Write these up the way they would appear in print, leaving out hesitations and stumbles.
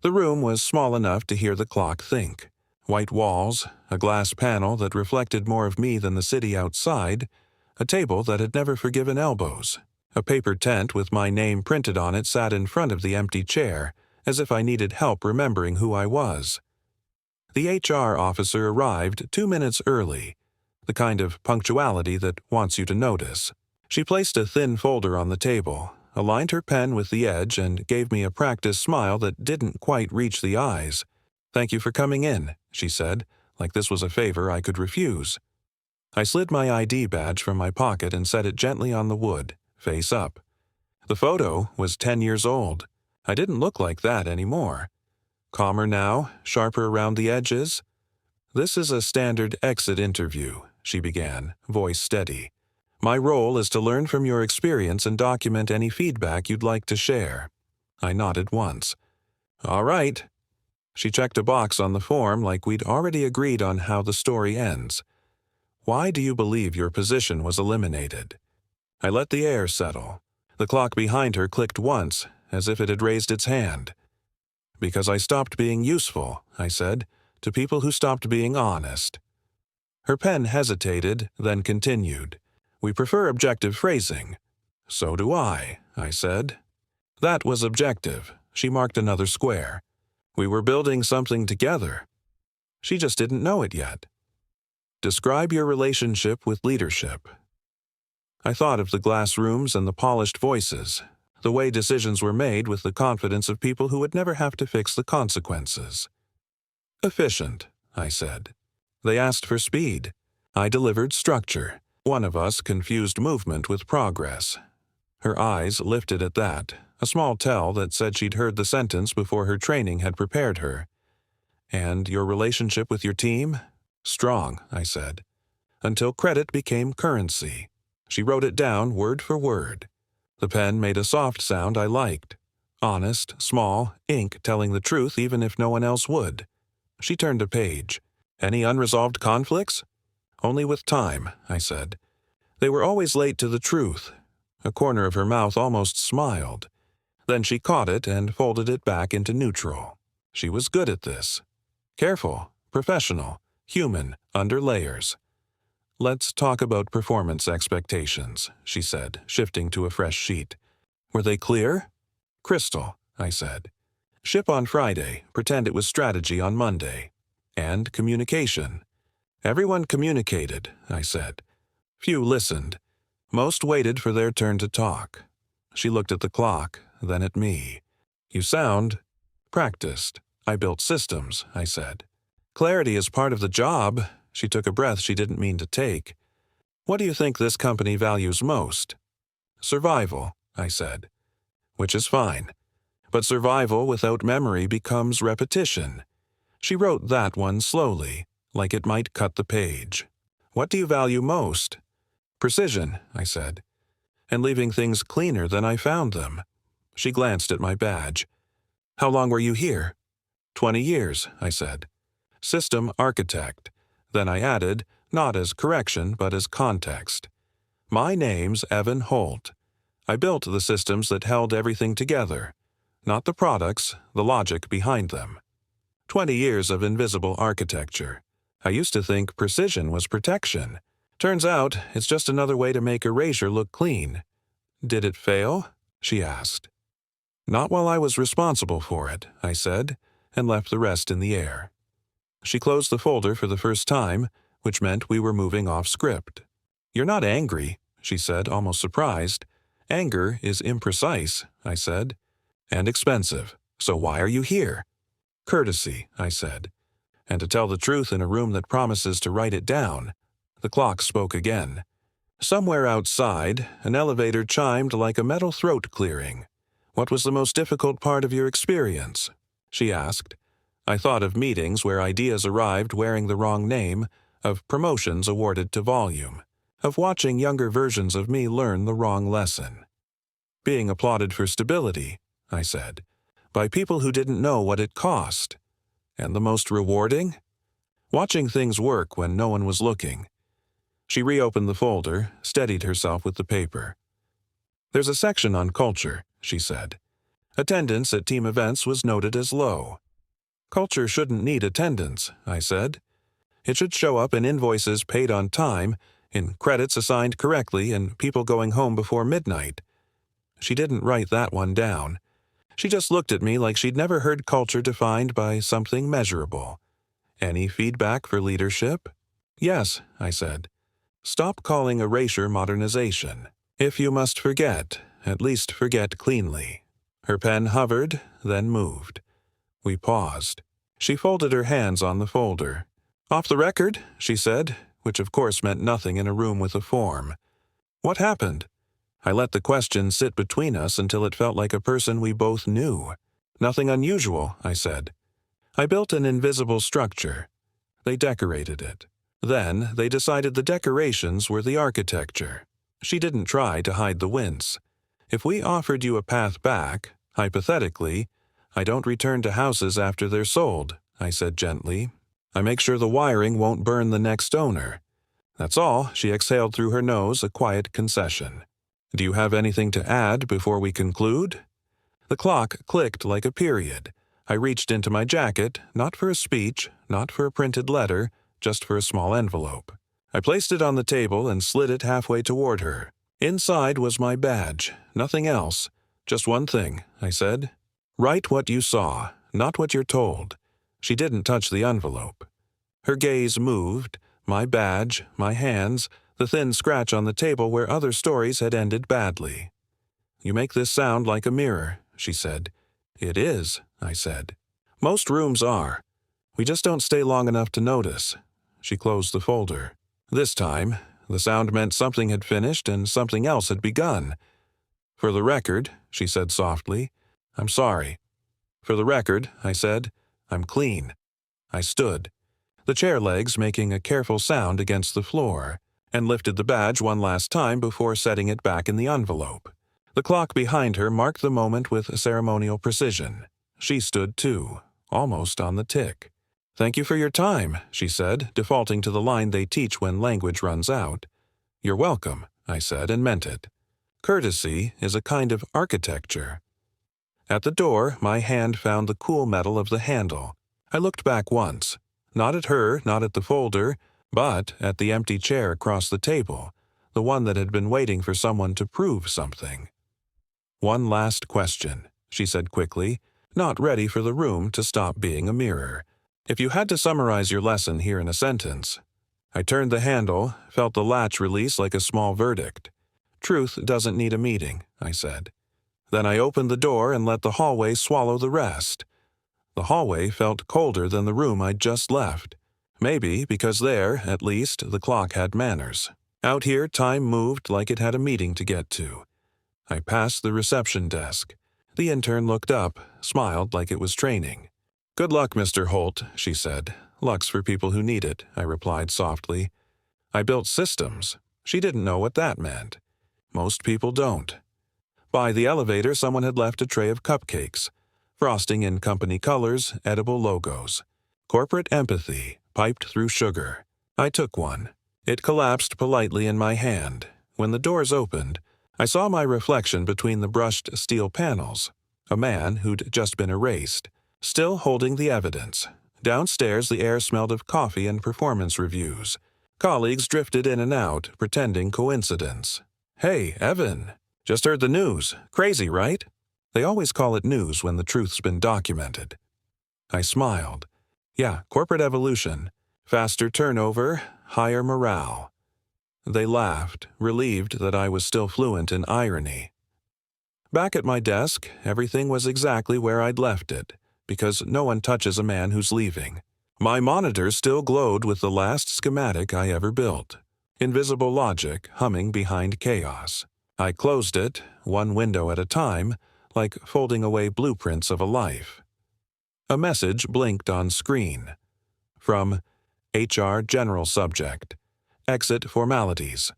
The room was small enough to hear the clock think. White walls, a glass panel that reflected more of me than the city outside, a table that had never forgiven elbows. A paper tent with my name printed on it sat in front of the empty chair, as if I needed help remembering who I was. The HR officer arrived 2 minutes early, the kind of punctuality that wants you to notice. She placed a thin folder on the table, aligned her pen with the edge, and gave me a practiced smile that didn't quite reach the eyes. "Thank you for coming in," she said, like this was a favor I could refuse. I slid my ID badge from my pocket and set it gently on the wood, face up. The photo was 10 years old. I didn't look like that anymore. Calmer now, sharper around the edges. "This is a standard exit interview," she began, voice steady. "My role is to learn from your experience and document any feedback you'd like to share." I nodded once. "All right." She checked a box on the form like we'd already agreed on how the story ends. "Why do you believe your position was eliminated?" I let the air settle. The clock behind her clicked once, as if it had raised its hand. "Because I stopped being useful," I said, "to people who stopped being honest." Her pen hesitated, then continued. "We prefer objective phrasing." "So do I," said. That was objective. She marked another square. We were building something together. She just didn't know it yet. "Describe your relationship with leadership." I thought of the glass rooms and the polished voices, the way decisions were made with the confidence of people who would never have to fix the consequences. "Efficient," I said. They asked for speed. I delivered structure. One of us confused movement with progress. Her eyes lifted at that, a small tell that said she'd heard the sentence before her training had prepared her. "And your relationship with your team?" "Strong," I said. "Until credit became currency." She wrote it down word for word. The pen made a soft sound I liked. Honest, small, ink telling the truth even if no one else would. She turned a page. "Any unresolved conflicts?" "Only with time," I said. "They were always late to the truth." A corner of her mouth almost smiled. Then she caught it and folded it back into neutral. She was good at this. Careful, professional, human, under layers. "Let's talk about performance expectations," she said, shifting to a fresh sheet. "Were they clear?" "Crystal," I said. "Ship on Friday, pretend it was strategy on Monday." "And communication." "Everyone communicated," I said. Few listened. Most waited for their turn to talk. She looked at the clock, then at me. "You sound practiced." "I built systems," I said. "Clarity is part of the job." She took a breath she didn't mean to take. "What do you think this company values most?" "Survival," I said. "Which is fine. But survival without memory becomes repetition." She wrote that one slowly, like it might cut the page. "What do you value most?" "Precision," I said. "And leaving things cleaner than I found them." She glanced at my badge. "How long were you here?" 20 years, I said. "System architect." Then I added, not as correction but as context. "My name's Evan Holt. I built the systems that held everything together. Not the products, the logic behind them. 20 years of invisible architecture. I used to think precision was protection. Turns out it's just another way to make erasure look clean." "Did it fail?" she asked. "Not while I was responsible for it," I said, and left the rest in the air. She closed the folder for the first time, which meant we were moving off script. "You're not angry," she said, almost surprised. "Anger is imprecise," I said. "And expensive. So why are you here?" "Courtesy," I said. "And to tell the truth in a room that promises to write it down." The clock spoke again. Somewhere outside, an elevator chimed like a metal throat clearing. "What was the most difficult part of your experience?" she asked. I thought of meetings where ideas arrived wearing the wrong name, of promotions awarded to volume, of watching younger versions of me learn the wrong lesson. "Being applauded for stability," I said, "by people who didn't know what it cost." "And the most rewarding?" "Watching things work when no one was looking." She reopened the folder, steadied herself with the paper. "There's a section on culture," she said. Attendance at team events was noted as low. Culture shouldn't need attendance, I said. It should show up in invoices paid on time, in credits assigned correctly, and people going home before midnight. She didn't write that one down. She just looked at me like she'd never heard culture defined by something measurable. Any feedback for leadership? Yes, I said. Stop calling erasure modernization. If you must forget, at least forget cleanly. Her pen hovered, then moved. We paused. She folded her hands on the folder. Off the record, she said, which of course meant nothing in a room with a form. What happened? I let the question sit between us until it felt like a person we both knew. Nothing unusual, I said. I built an invisible structure. They decorated it. Then they decided the decorations were the architecture. She didn't try to hide the wince. If we offered you a path back, hypothetically, I don't return to houses after they're sold, I said gently. I make sure the wiring won't burn the next owner. That's all, she exhaled through her nose, a quiet concession. Do you have anything to add before we conclude? The clock clicked like a period. I reached into my jacket, not for a speech, not for a printed letter, just for a small envelope. I placed it on the table and slid it halfway toward her. Inside was my badge, nothing else. Just one thing, I said. Write what you saw, not what you're told. She didn't touch the envelope. Her gaze moved, my badge, my hands, the thin scratch on the table where other stories had ended badly. You make this sound like a mirror, she said. It is, I said. Most rooms are. We just don't stay long enough to notice. She closed the folder. This time, the sound meant something had finished and something else had begun. For the record, she said softly, I'm sorry. For the record, I said, I'm clean. I stood, the chair legs making a careful sound against the floor, and lifted the badge one last time before setting it back in the envelope. The clock behind her marked the moment with ceremonial precision. She stood too, almost on the tick. Thank you for your time, she said, defaulting to the line they teach when language runs out. You're welcome, I said, and meant it. Courtesy is a kind of architecture. At the door, my hand found the cool metal of the handle. I looked back once, not at her, not at the folder, but at the empty chair across the table, the one that had been waiting for someone to prove something. One last question, she said quickly, not ready for the room to stop being a mirror. If you had to summarize your lesson here in a sentence. I turned the handle, felt the latch release like a small verdict. Truth doesn't need a meeting, I said. Then I opened the door and let the hallway swallow the rest. The hallway felt colder than the room I'd just left. Maybe because there, at least, the clock had manners. Out here, time moved like it had a meeting to get to. I passed the reception desk. The intern looked up, smiled like it was training. Good luck, Mr. Holt, she said. Luck's for people who need it, I replied softly. I built systems. She didn't know what that meant. Most people don't. By the elevator, someone had left a tray of cupcakes. Frosting in company colors, edible logos. Corporate empathy, piped through sugar. I took one. It collapsed politely in my hand. When the doors opened, I saw my reflection between the brushed steel panels. A man who'd just been erased, still holding the evidence. Downstairs, the air smelled of coffee and performance reviews. Colleagues drifted in and out, pretending coincidence. Hey, Evan. Just heard the news. Crazy, right? They always call it news when the truth's been documented. I smiled. Yeah, corporate evolution. Faster turnover, higher morale. They laughed, relieved that I was still fluent in irony. Back at my desk, everything was exactly where I'd left it, because no one touches a man who's leaving. My monitor still glowed with the last schematic I ever built. Invisible logic humming behind chaos. I closed it, one window at a time, like folding away blueprints of a life. A message blinked on screen. From HR General Subject. Exit formalities.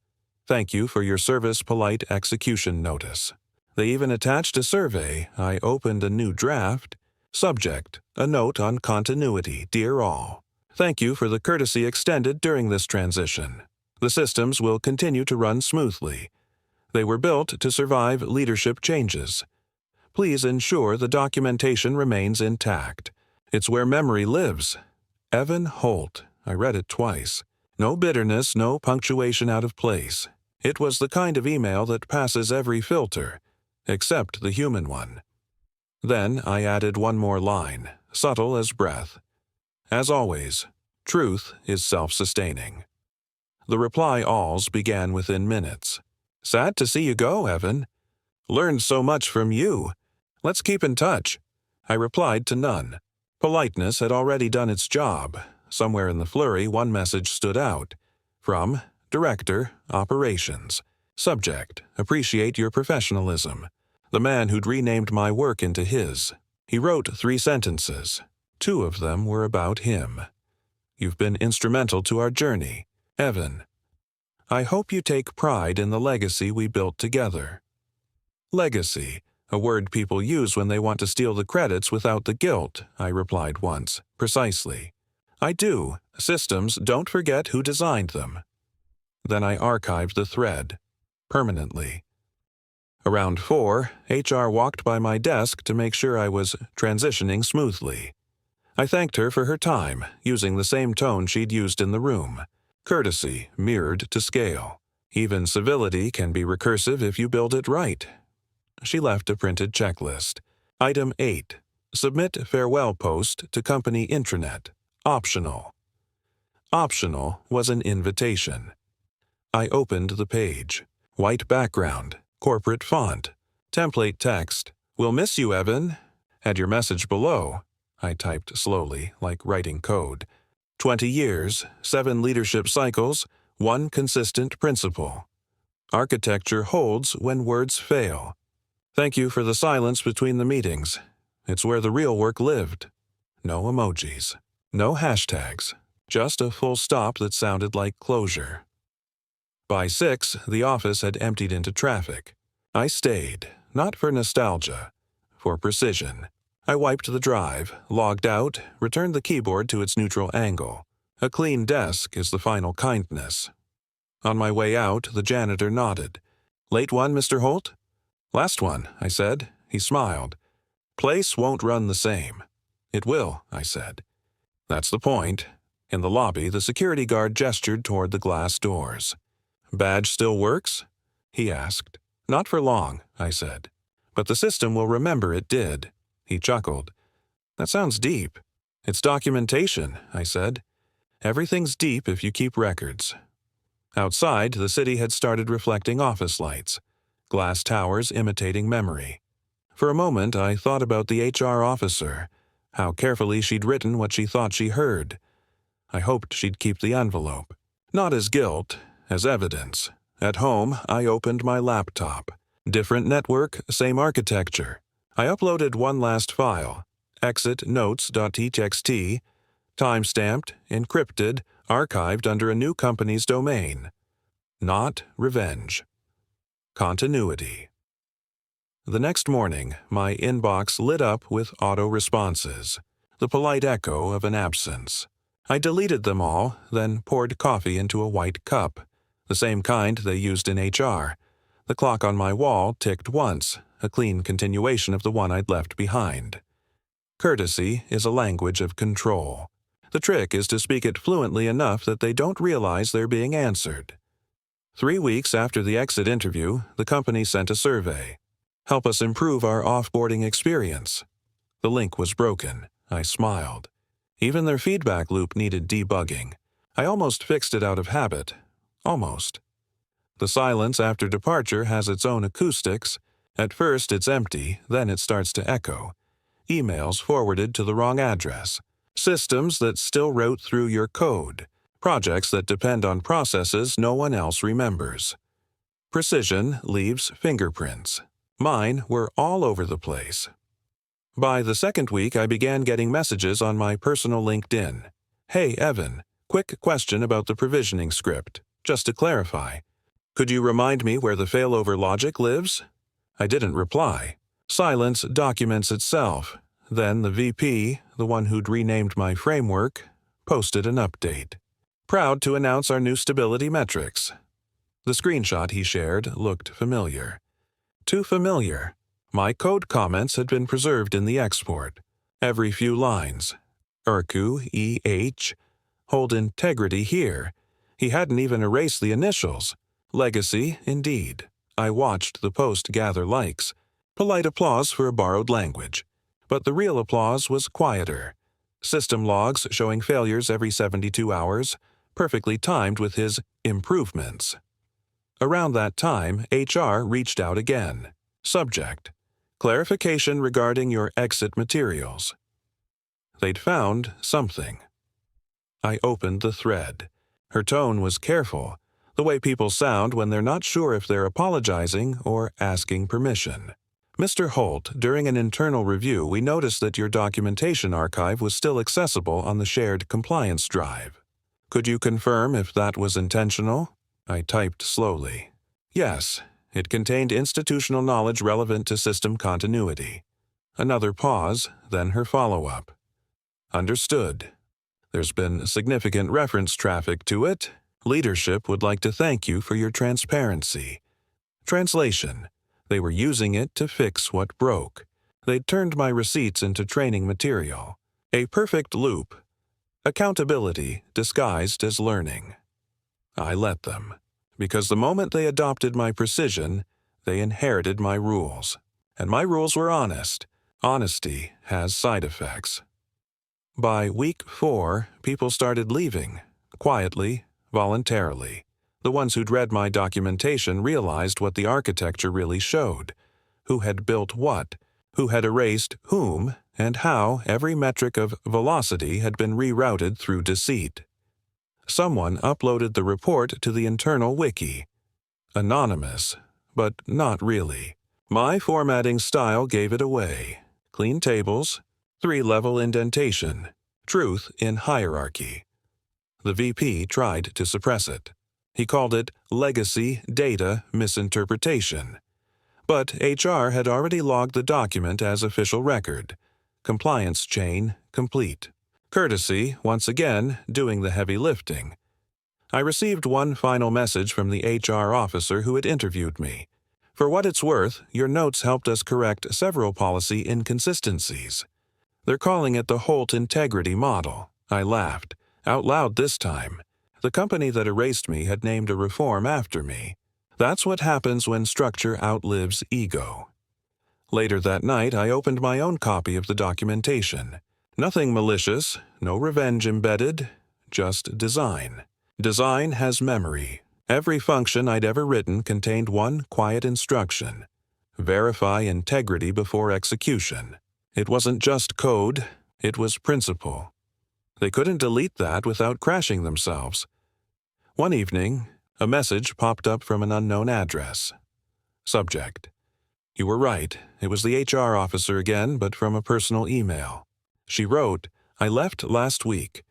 Thank you for your service. Polite execution notice. They even attached a survey. I opened a new draft. Subject. A note on continuity. Dear all. Thank you for the courtesy extended during this transition. The systems will continue to run smoothly. They were built to survive leadership changes. Please ensure the documentation remains intact. It's where memory lives. Evan Holt. I read it twice. No bitterness, no punctuation out of place. It was the kind of email that passes every filter, except the human one. Then I added one more line, subtle as breath. As always, truth is self-sustaining. The reply-alls began within minutes. Sad to see you go, Evan. Learned so much from you. Let's keep in touch. I replied to none. Politeness had already done its job. Somewhere in the flurry, one message stood out. From Director, Operations. Subject, appreciate your professionalism. The man who'd renamed my work into his. He wrote 3 sentences. 2 of them were about him. You've been instrumental to our journey, Evan. I hope you take pride in the legacy we built together. Legacy, a word people use when they want to steal the credits without the guilt, I replied once, precisely. I do. Systems don't forget who designed them. Then I archived the thread, permanently. Around 4, HR walked by my desk to make sure I was transitioning smoothly. I thanked her for her time, using the same tone she'd used in the room. Courtesy mirrored to scale. Even civility can be recursive if you build it right. She left a printed checklist. Item 8. Submit farewell post to company intranet. Optional. Optional was an invitation. I opened the page. White background, corporate font, template text. We'll miss you, Evan. Add your message below. I typed slowly, like writing code. 20 years, 7 leadership cycles, 1 consistent principle. Architecture holds when words fail. Thank you for the silence between the meetings. It's where the real work lived. No emojis. No hashtags. Just a full stop that sounded like closure. By 6, the office had emptied into traffic. I stayed, not for nostalgia, for precision. I wiped the drive, logged out, returned the keyboard to its neutral angle. A clean desk is the final kindness. On my way out, the janitor nodded. Late one, Mr. Holt? Last one, I said. He smiled. Place won't run the same. It will, I said. That's the point. In the lobby, the security guard gestured toward the glass doors. Badge still works? He asked. Not for long, I said. But the system will remember it did. He chuckled. That sounds deep. It's documentation, I said. Everything's deep if you keep records. Outside, the city had started reflecting office lights, glass towers imitating memory. For a moment, I thought about the HR officer, how carefully she'd written what she thought she heard. I hoped she'd keep the envelope. Not as guilt, as evidence. At home, I opened my laptop. Different network, same architecture. I uploaded one last file, exitnotes.txt, time-stamped, encrypted, archived under a new company's domain. Not revenge. Continuity. The next morning, my inbox lit up with auto-responses, the polite echo of an absence. I deleted them all, then poured coffee into a white cup, the same kind they used in HR. The clock on my wall ticked once, a clean continuation of the one I'd left behind. Courtesy is a language of control. The trick is to speak it fluently enough that they don't realize they're being answered. 3 weeks after the exit interview, the company sent a survey. Help us improve our offboarding experience. The link was broken. I smiled. Even their feedback loop needed debugging. I almost fixed it out of habit. Almost. The silence after departure has its own acoustics. At first it's empty, then it starts to echo. Emails forwarded to the wrong address. Systems that still wrote through your code. Projects that depend on processes no one else remembers. Precision leaves fingerprints. Mine were all over the place. By the second week, I began getting messages on my personal LinkedIn. Hey, Evan, quick question about the provisioning script. Just to clarify. Could you remind me where the failover logic lives? I didn't reply. Silence documents itself. Then the VP, the one who'd renamed my framework, posted an update. Proud to announce our new stability metrics. The screenshot he shared looked familiar. Too familiar. My code comments had been preserved in the export. Every few lines. Urku, E.H. Hold integrity here. He hadn't even erased the initials. Legacy, indeed. I watched the post gather likes. Polite applause for a borrowed language. But the real applause was quieter. System logs showing failures every 72 hours, perfectly timed with his improvements. Around that time, HR reached out again. Subject: clarification regarding your exit materials. They'd found something. I opened the thread. Her tone was careful, the way people sound when they're not sure if they're apologizing or asking permission. Mr. Holt, during an internal review, we noticed that your documentation archive was still accessible on the shared compliance drive. Could you confirm if that was intentional? I typed slowly. Yes, it contained institutional knowledge relevant to system continuity. Another pause, then her follow-up. Understood. There's been significant reference traffic to it. Leadership would like to thank you for your transparency. Translation: they were using it to fix what broke. They'd turned my receipts into training material. A perfect loop. Accountability disguised as learning. I let them, because the moment they adopted my precision, they inherited my rules. And my rules were honest. Honesty has side effects. By week 4, people started leaving, quietly, voluntarily. The ones who'd read my documentation realized what the architecture really showed, who had built what, who had erased whom, and how every metric of velocity had been rerouted through deceit. Someone uploaded the report to the internal wiki. Anonymous, but not really. My formatting style gave it away. Clean tables, 3-level indentation, truth in hierarchy. The VP tried to suppress it. He called it legacy data misinterpretation. But HR had already logged the document as official record. Compliance chain complete. Courtesy, once again, doing the heavy lifting. I received one final message from the HR officer who had interviewed me. For what it's worth, your notes helped us correct several policy inconsistencies. They're calling it the Holt Integrity Model. I laughed, out loud this time. The company that erased me had named a reform after me. That's what happens when structure outlives ego. Later that night, I opened my own copy of the documentation. Nothing malicious, no revenge embedded, just design. Design has memory. Every function I'd ever written contained one quiet instruction: verify integrity before execution. It wasn't just code, it was principle. They couldn't delete that without crashing themselves. One evening, a message popped up from an unknown address. Subject: you were right, it was the HR officer again, but from a personal email. She wrote, I left last week.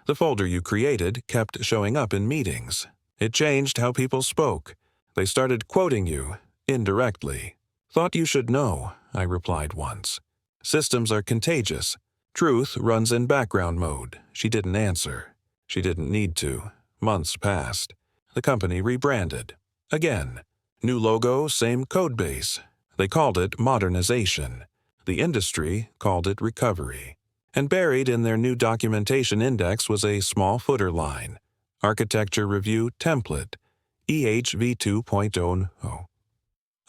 The folder you created kept showing up in meetings. It changed how people spoke. They started quoting you, indirectly. Thought you should know, I replied once. Systems are contagious. Truth runs in background mode. She didn't answer. She didn't need to. Months passed. The company rebranded. Again. New logo, same code base. They called it modernization. The industry called it recovery. And buried in their new documentation index was a small footer line. Architecture Review Template, EHV 2.0.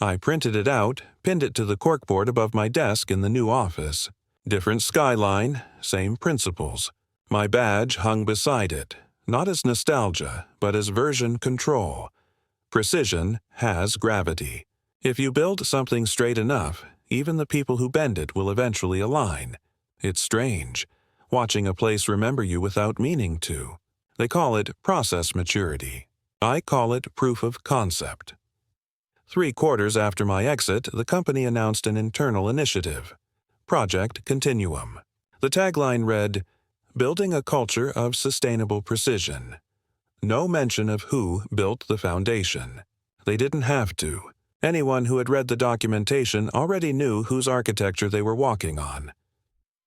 I printed it out, pinned it to the corkboard above my desk in the new office. Different skyline, same principles. My badge hung beside it, not as nostalgia, but as version control. Precision has gravity. If you build something straight enough, even the people who bend it will eventually align. It's strange, watching a place remember you without meaning to. They call it process maturity. I call it proof of concept. 3 quarters after my exit, the company announced an internal initiative, Project Continuum. The tagline read, Building a Culture of Sustainable Precision. No mention of who built the foundation. They didn't have to. Anyone who had read the documentation already knew whose architecture they were walking on.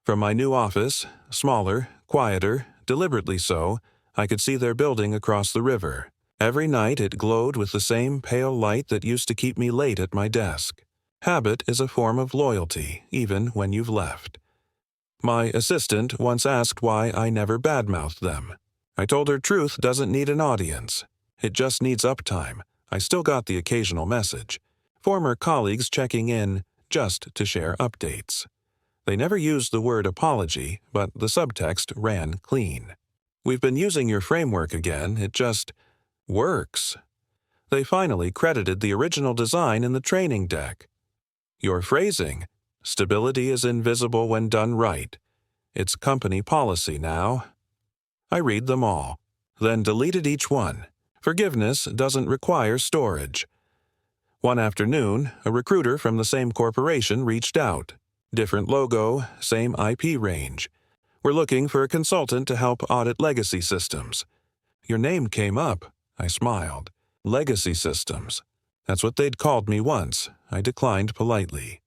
From my new office, smaller, quieter, deliberately so, I could see their building across the river. Every night it glowed with the same pale light that used to keep me late at my desk. Habit is a form of loyalty, even when you've left. My assistant once asked why I never badmouthed them. I told her truth doesn't need an audience. It just needs uptime. I still got the occasional message. Former colleagues checking in just to share updates. They never used the word apology, but the subtext ran clean. We've been using your framework again, it just works. They finally credited the original design in the training deck. Your phrasing, stability is invisible when done right. It's company policy now. I read them all, then deleted each one. Forgiveness doesn't require storage. One afternoon, a recruiter from the same corporation reached out. Different logo, same IP range. We're looking for a consultant to help audit legacy systems. Your name came up. I smiled. Legacy systems. That's what they'd called me once. I declined politely.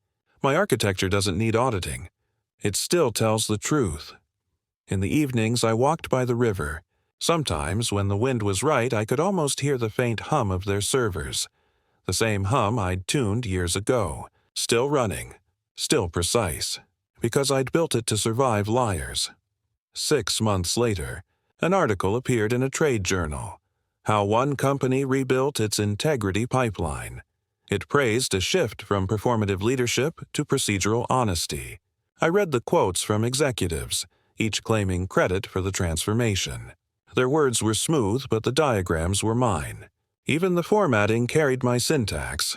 My architecture doesn't need auditing. It still tells the truth. In the evenings, I walked by the river. Sometimes, when the wind was right, I could almost hear the faint hum of their servers. The same hum I'd tuned years ago. Still running. Still precise. Because I'd built it to survive liars. 6 months later, an article appeared in a trade journal. How one company rebuilt its integrity pipeline. It praised a shift from performative leadership to procedural honesty. I read the quotes from executives, each claiming credit for the transformation. Their words were smooth, but the diagrams were mine. Even the formatting carried my syntax.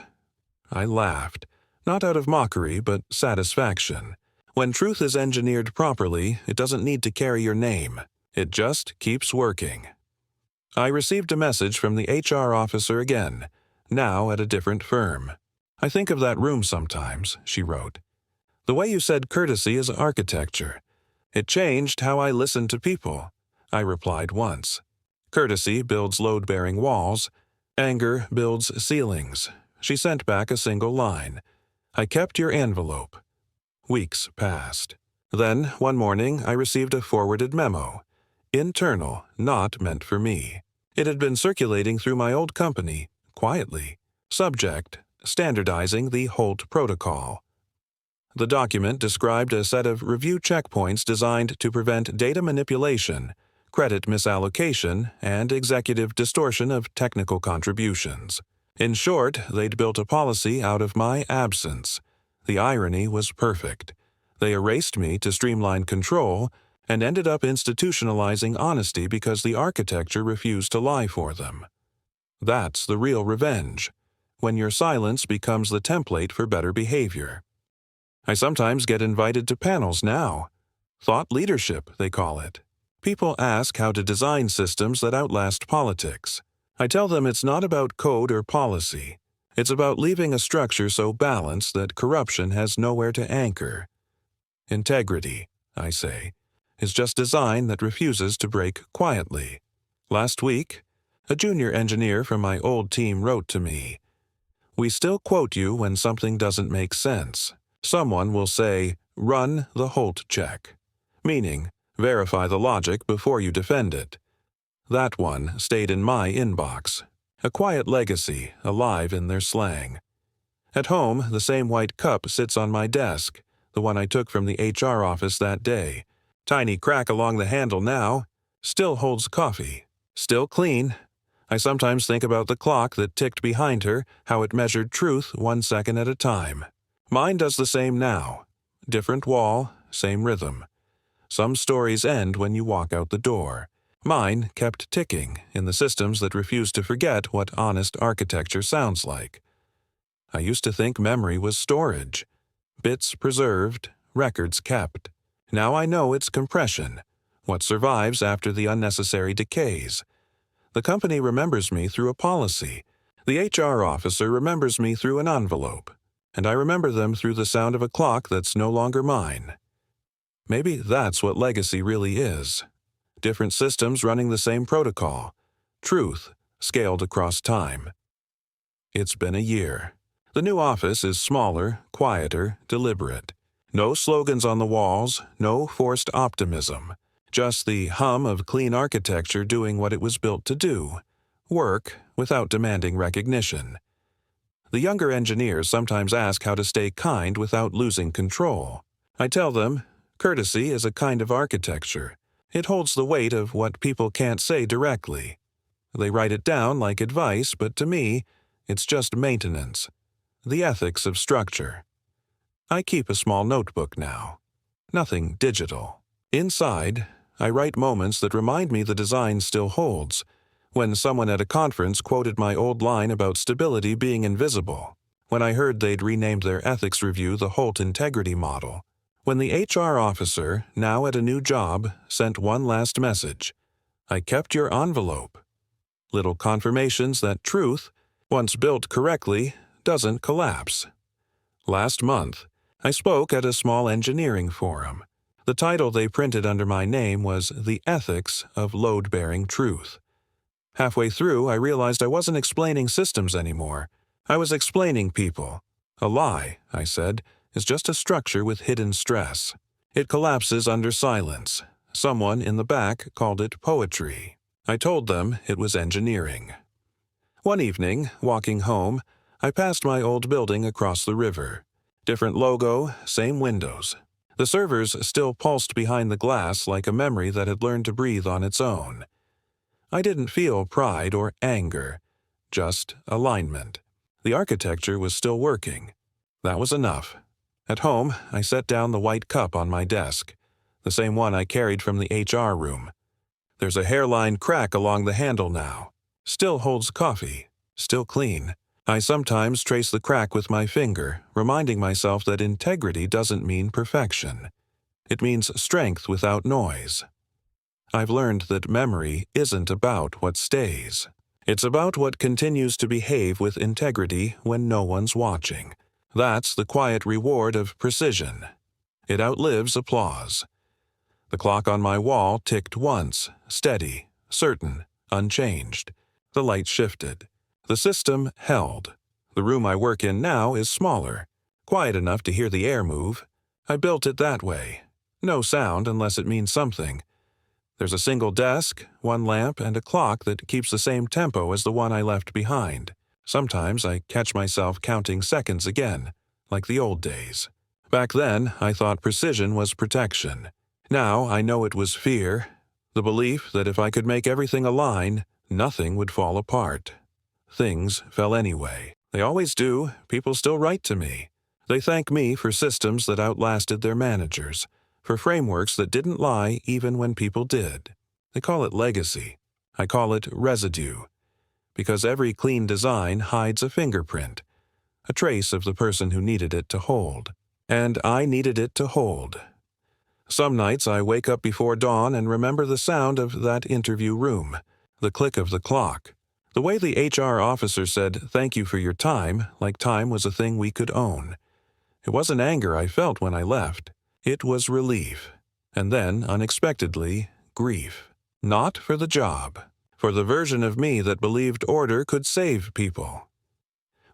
I laughed, not out of mockery, but satisfaction. When truth is engineered properly, it doesn't need to carry your name. It just keeps working. I received a message from the HR officer again, now at a different firm. I think of that room sometimes, she wrote. The way you said courtesy is architecture. It changed how I listen to people, I replied once. Courtesy builds load-bearing walls. Anger builds ceilings. She sent back a single line. I kept your envelope. Weeks passed. Then, one morning, I received a forwarded memo. Internal, not meant for me. It had been circulating through my old company, quietly. Subject, standardizing the Holt Protocol. The document described a set of review checkpoints designed to prevent data manipulation, credit misallocation, and executive distortion of technical contributions. In short, they'd built a policy out of my absence. The irony was perfect. They erased me to streamline control and ended up institutionalizing honesty because the architecture refused to lie for them. That's the real revenge, when your silence becomes the template for better behavior. I sometimes get invited to panels now. Thought leadership, they call it. People ask how to design systems that outlast politics. I tell them it's not about code or policy. It's about leaving a structure so balanced that corruption has nowhere to anchor. Integrity, I say, is just design that refuses to break quietly. Last week, a junior engineer from my old team wrote to me, "We still quote you when something doesn't make sense. Someone will say, 'Run the Holt check,' meaning verify the logic before you defend it." That one stayed in my inbox, a quiet legacy alive in their slang. At home, the same white cup sits on my desk, the one I took from the HR office that day. Tiny crack along the handle now, still holds coffee, still clean. I sometimes think about the clock that ticked behind her, how it measured truth 1 second at a time. Mine does the same now. Different wall, same rhythm. Some stories end when you walk out the door. Mine kept ticking in the systems that refuse to forget what honest architecture sounds like. I used to think memory was storage. Bits preserved, records kept. Now I know it's compression, what survives after the unnecessary decays. The company remembers me through a policy. The HR officer remembers me through an envelope. And I remember them through the sound of a clock that's no longer mine. Maybe that's what legacy really is. Different systems running the same protocol. Truth, scaled across time. It's been a year. The new office is smaller, quieter, deliberate. No slogans on the walls, no forced optimism. Just the hum of clean architecture doing what it was built to do. Work without demanding recognition. The younger engineers sometimes ask how to stay kind without losing control. I tell them, courtesy is a kind of architecture. It holds the weight of what people can't say directly. They write it down like advice, but to me, it's just maintenance. The ethics of structure. I keep a small notebook now. Nothing digital. Inside, I write moments that remind me the design still holds. When someone at a conference quoted my old line about stability being invisible. When I heard they'd renamed their ethics review the Holt Integrity Model. When the HR officer, now at a new job, sent one last message. I kept your envelope. Little confirmations that truth, once built correctly, doesn't collapse. Last month, I spoke at a small engineering forum. The title they printed under my name was The Ethics of Load-Bearing Truth. Halfway through, I realized I wasn't explaining systems anymore. I was explaining people. A lie, I said, is just a structure with hidden stress. It collapses under silence. Someone in the back called it poetry. I told them it was engineering. One evening, walking home, I passed my old building across the river. Different logo, same windows. The servers still pulsed behind the glass like a memory that had learned to breathe on its own. I didn't feel pride or anger, just alignment. The architecture was still working. That was enough. At home, I set down the white cup on my desk, the same one I carried from the HR room. There's a hairline crack along the handle now. Still holds coffee, still clean. I sometimes trace the crack with my finger, reminding myself that integrity doesn't mean perfection. It means strength without noise. I've learned that memory isn't about what stays. It's about what continues to behave with integrity when no one's watching. That's the quiet reward of precision. It outlives applause. The clock on my wall ticked once, steady, certain, unchanged. The light shifted. The system held. The room I work in now is smaller, quiet enough to hear the air move. I built it that way. No sound unless it means something. There's a single desk, one lamp, and a clock that keeps the same tempo as the one I left behind. Sometimes I catch myself counting seconds again, like the old days. Back then, I thought precision was protection. Now I know it was fear, the belief that if I could make everything align, nothing would fall apart. Things fell anyway. They always do. People still write to me. They thank me for systems that outlasted their managers, for frameworks that didn't lie even when people did. They call it legacy. I call it residue. Because every clean design hides a fingerprint, a trace of the person who needed it to hold. And I needed it to hold. Some nights I wake up before dawn and remember the sound of that interview room, the click of the clock, the way the HR officer said, "Thank you for your time," like time was a thing we could own. It wasn't anger I felt when I left. It was relief. And then, unexpectedly, grief. Not for the job. For the version of me that believed order could save people.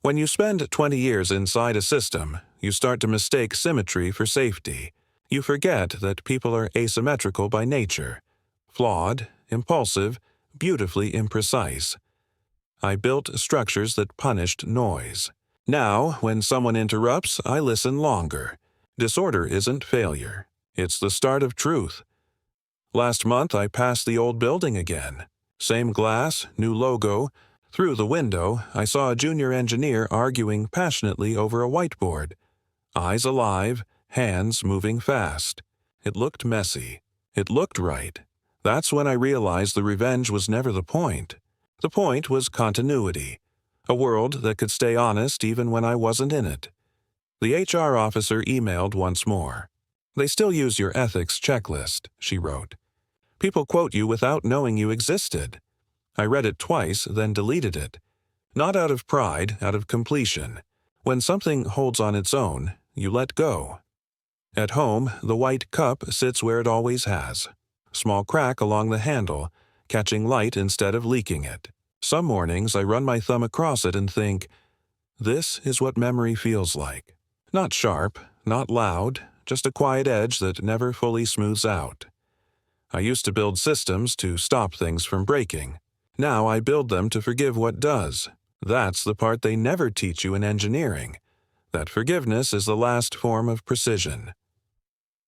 When you spend 20 years inside a system, you start to mistake symmetry for safety. You forget that people are asymmetrical by nature. Flawed, impulsive, beautifully imprecise. I built structures that punished noise. Now, when someone interrupts, I listen longer. Disorder isn't failure. It's the start of truth. Last month, I passed the old building again. Same glass, new logo. Through the window, I saw a junior engineer arguing passionately over a whiteboard. Eyes alive, hands moving fast. It looked messy. It looked right. That's when I realized the revenge was never the point. The point was continuity. A world that could stay honest even when I wasn't in it. The HR officer emailed once more. "They still use your ethics checklist," she wrote. "People quote you without knowing you existed." I read it twice, then deleted it. Not out of pride, out of completion. When something holds on its own, you let go. At home, the white cup sits where it always has. Small crack along the handle, catching light instead of leaking it. Some mornings I run my thumb across it and think, this is what memory feels like. Not sharp, not loud, just a quiet edge that never fully smooths out. I used to build systems to stop things from breaking. Now I build them to forgive what does. That's the part they never teach you in engineering, that forgiveness is the last form of precision.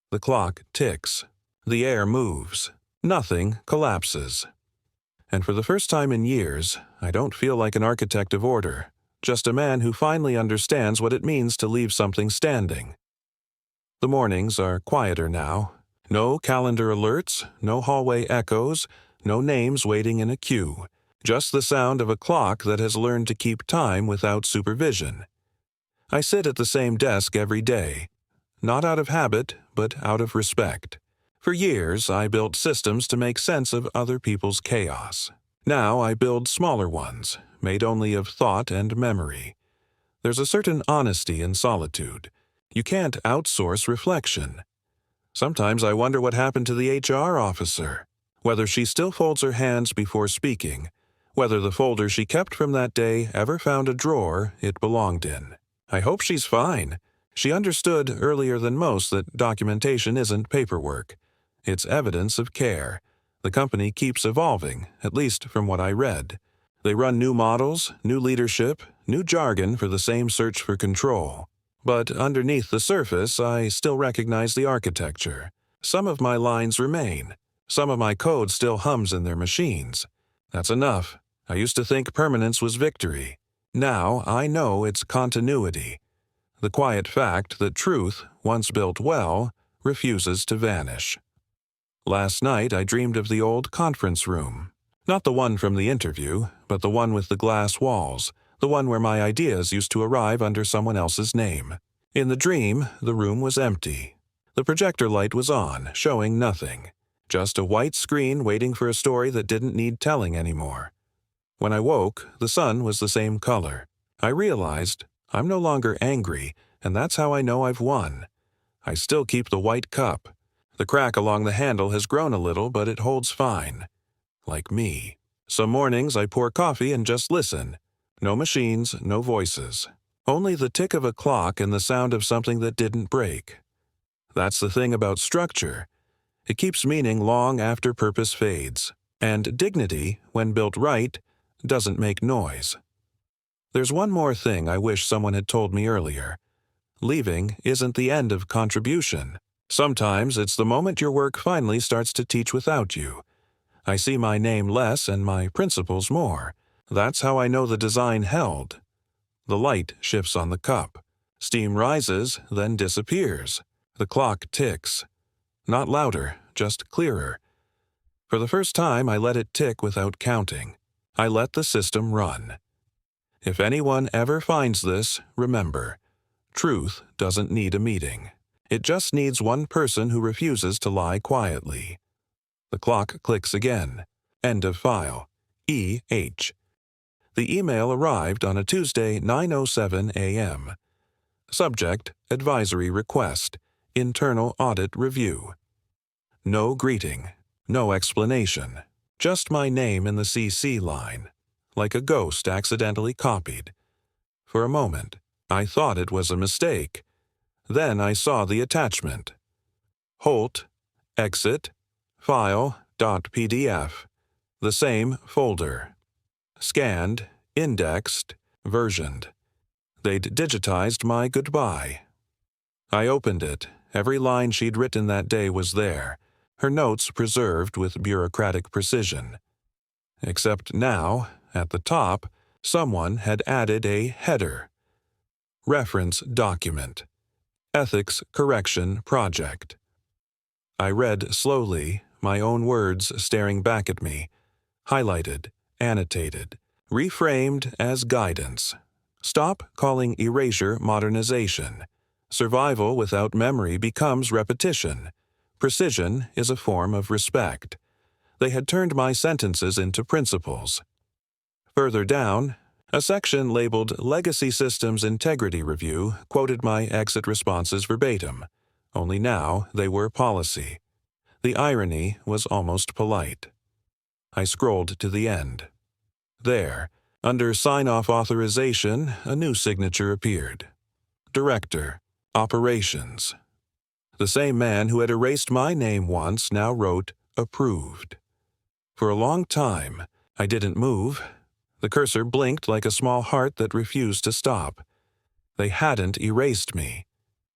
The clock ticks. The air moves. Nothing collapses. And for the first time in years, I don't feel like an architect of order, just a man who finally understands what it means to leave something standing. The mornings are quieter now. No calendar alerts, no hallway echoes, no names waiting in a queue. Just the sound of a clock that has learned to keep time without supervision. I sit at the same desk every day, not out of habit, but out of respect. For years, I built systems to make sense of other people's chaos. Now I build smaller ones, made only of thought and memory. There's a certain honesty in solitude. You can't outsource reflection. Sometimes I wonder what happened to the HR officer, whether she still folds her hands before speaking, whether the folder she kept from that day ever found a drawer it belonged in. I hope she's fine. She understood earlier than most that documentation isn't paperwork. It's evidence of care. The company keeps evolving, at least from what I read. They run new models, new leadership, new jargon for the same search for control. But underneath the surface, I still recognize the architecture. Some of my lines remain. Some of my code still hums in their machines. That's enough. I used to think permanence was victory. Now I know it's continuity. The quiet fact that truth, once built well, refuses to vanish. Last night I dreamed of the old conference room. Not the one from the interview, but the one with the glass walls, the one where my ideas used to arrive under someone else's name. In the dream, the room was empty. The projector light was on, showing nothing. Just a white screen waiting for a story that didn't need telling anymore. When I woke, the sun was the same color. I realized I'm no longer angry, and that's how I know I've won. I still keep the white cup. The crack along the handle has grown a little, but it holds fine. Like me. Some mornings I pour coffee and just listen. No machines, no voices. Only the tick of a clock and the sound of something that didn't break. That's the thing about structure. It keeps meaning long after purpose fades. And dignity, when built right, doesn't make noise. There's one more thing I wish someone had told me earlier. Leaving isn't the end of contribution. Sometimes it's the moment your work finally starts to teach without you. I see my name less and my principles more. That's how I know the design held. The light shifts on the cup. Steam rises, then disappears. The clock ticks. Not louder, just clearer. For the first time, I let it tick without counting. I let the system run. If anyone ever finds this, remember, truth doesn't need a meeting. It just needs one person who refuses to lie quietly. The clock clicks again. End of file. E.H. The email arrived on a Tuesday, 9:07 a.m. Subject, advisory request, internal audit review. No greeting, no explanation, just my name in the CC line, like a ghost accidentally copied. For a moment, I thought it was a mistake. Then I saw the attachment. Holt, exit, file.pdf, the same folder. Scanned, indexed, versioned. They'd digitized my goodbye. I opened it. Every line she'd written that day was there, her notes preserved with bureaucratic precision. Except now, at the top, someone had added a header. Reference document. Ethics Correction Project. I read slowly, my own words staring back at me, highlighted, annotated, reframed as guidance. Stop calling erasure modernization. Survival without memory becomes repetition. Precision is a form of respect. They had turned my sentences into principles. Further down, a section labeled Legacy Systems Integrity Review quoted my exit responses verbatim, only now they were policy. The irony was almost polite. I scrolled to the end. There, under sign-off authorization, a new signature appeared. Director, Operations. The same man who had erased my name once now wrote, approved. For a long time, I didn't move. The cursor blinked like a small heart that refused to stop. They hadn't erased me.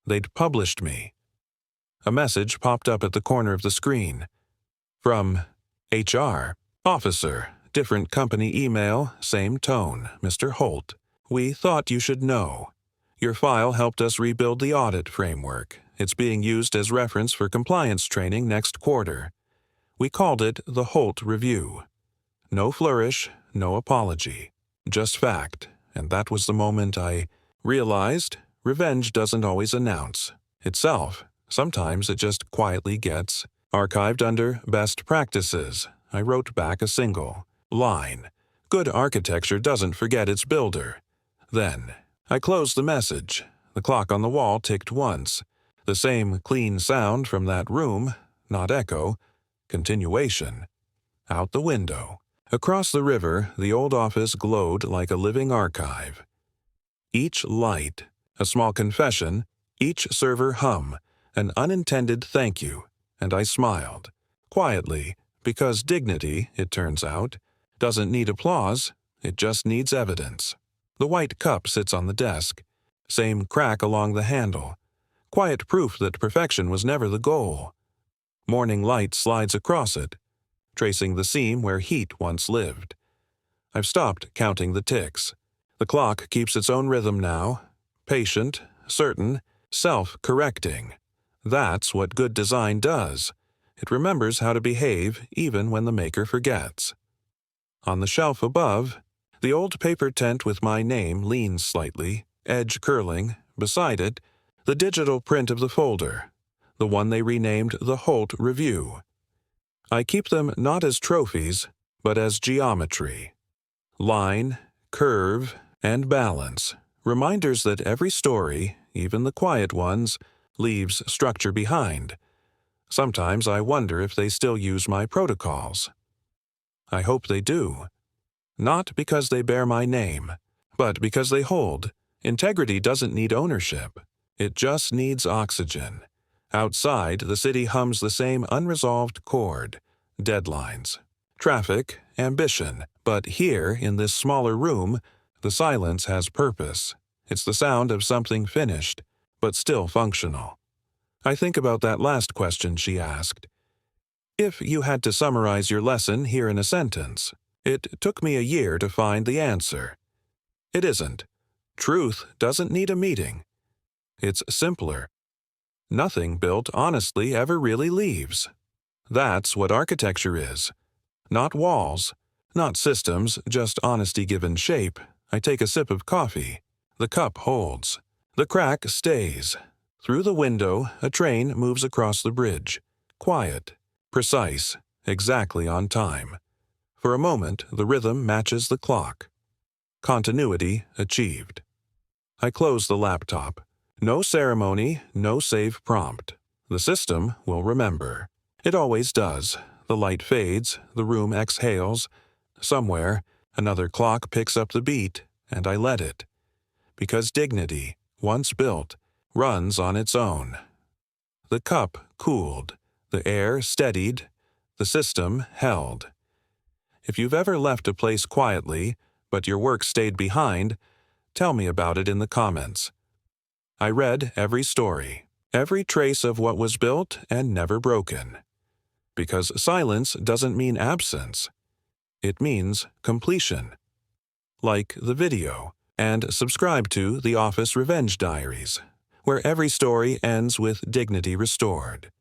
They'd published me. A message popped up at the corner of the screen. From HR. Officer. Different company email, same tone. Mr. Holt. We thought you should know. Your file helped us rebuild the audit framework. It's being used as reference for compliance training next quarter. We called it the Holt Review. No flourish, no apology. Just fact. And that was the moment I realized revenge doesn't always announce itself. Sometimes it just quietly gets archived under best practices. I wrote back a single line. Good architecture doesn't forget its builder. Then I closed the message. The clock on the wall ticked once. The same clean sound from that room, not echo, continuation. Out the window. Across the river, the old office glowed like a living archive. Each light, a small confession, each server hum, an unintended thank you, and I smiled. Quietly, because dignity, it turns out, doesn't need applause, it just needs evidence. The white cup sits on the desk. Same crack along the handle. Quiet proof that perfection was never the goal. Morning light slides across it, tracing the seam where heat once lived. I've stopped counting the ticks. The clock keeps its own rhythm now. Patient, certain, self-correcting. That's what good design does. It remembers how to behave even when the maker forgets. On the shelf above, the old paper tent with my name leans slightly, edge curling. Beside it, the digital print of the folder, the one they renamed the Holt Review. I keep them not as trophies, but as geometry. Line, curve, and balance. Reminders that every story, even the quiet ones, leaves structure behind. Sometimes I wonder if they still use my protocols. I hope they do. Not because they bear my name, but because they hold. Integrity doesn't need ownership. It just needs oxygen. Outside, the city hums the same unresolved chord. Deadlines, traffic, ambition. But here, in this smaller room, the silence has purpose. It's the sound of something finished, but still functional. I think about that last question she asked. If you had to summarize your lesson here in a sentence, it took me a year to find the answer. It isn't. Truth doesn't need a meeting. It's simpler. Nothing built honestly ever really leaves. That's what architecture is. Not walls, not systems, just honesty given shape. I take a sip of coffee. The cup holds. The crack stays. Through the window, a train moves across the bridge. Quiet, precise, exactly on time. For a moment, the rhythm matches the clock. Continuity achieved. I close the laptop. No ceremony, no save prompt. The system will remember. It always does. The light fades, the room exhales. Somewhere, another clock picks up the beat, and I let it. Because dignity, once built, runs on its own. The cup cooled, the air steadied, the system held. If you've ever left a place quietly, but your work stayed behind, tell me about it in the comments. I read every story, every trace of what was built and never broken. Because silence doesn't mean absence. It means completion. Like the video, and subscribe to The Office Revenge Diaries, where every story ends with dignity restored.